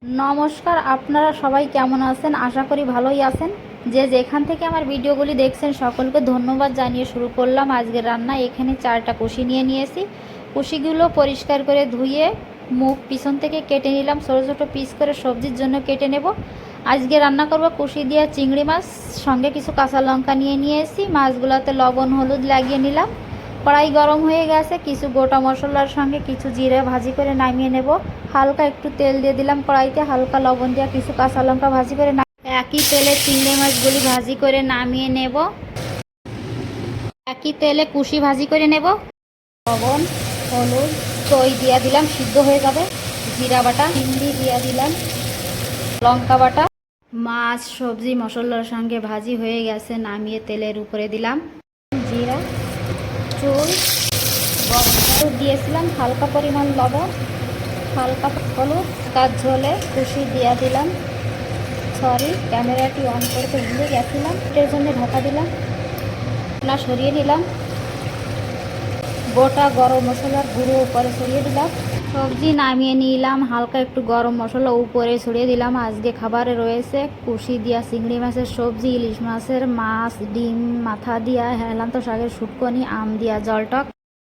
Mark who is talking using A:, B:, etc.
A: নমস্কার, আপনারা সবাই কেমন আছেন? আশা করি ভালোই আছেন। যে যেখান থেকে আমার ভিডিওগুলি দেখছেন সকলকে ধন্যবাদ জানিয়ে শুরু করলাম আজকের রান্না। এখানে 4টা কুশি নিয়ে নিয়েছি। কুশিগুলো পরিষ্কার করে ধুয়ে মুখ পিছন থেকে কেটে নিলাম, ছোটো ছোটো পিস করে সবজির জন্য কেটে নেব। আজকে রান্না করব কুশি দিয়ে চিংড়ি মাছ, সঙ্গে কিছু কাঁচা লঙ্কা নিয়ে নিয়েছি। মাছগুলোতে লবণ হলুদ লাগিয়ে নিলাম। কড়াই গরম হয়ে গেছে, কিছু গোটা মশলার সঙ্গে কিছু জিরে ভাজি করে নামিয়ে নেব। হালকা একটু তেল দিয়ে দিলাম কড়াইতে, হালকা লবণ দিয়ে কিছু কাঁচা লঙ্কা ভাজি করে একই তেলে চিংড়ি মাছগুলি ভাজি করে নামিয়ে নেব। একই তেলে কুশি ভাজি করে নেব। লবণ হলুদ দই দিয়ে দিলাম, সিদ্ধ হয়ে যাবে। জিরা বাটা, চিংড়ি দিয়ে দিলাম, লঙ্কা বাটা। মাছ সবজি মশলার সঙ্গে ভাজি হয়ে গেছে, নামিয়ে তেলের উপরে দিলাম জিরা, চুল, হলুদ দিয়েছিলাম, হালকা পরিমাণ লবণ, হালকা হলুদ। কাজ ঝোলে কুশি দিয়ে দিলাম। ক্যামেরাটি অন করতে ভুলে গেছিলাম, এর জন্য ঢাকা দিলাম না, সরিয়ে নিলাম। গোটা গরম মশলার গুঁড়ো উপরে ছড়িয়ে দিলাম। সবজি নামিয়ে নিলাম, হালকা একটু গরম মশলা উপরে ছড়িয়ে দিলাম। আজকে খাবারে রয়েছে কুশি দিয়া চিংড়ি মাছের সবজি, ইলিশ মাছের মাছ, ডিম মাথা দিয়া, হেলান্ত শাকের শুটকনি, আম দিয়া জলটক।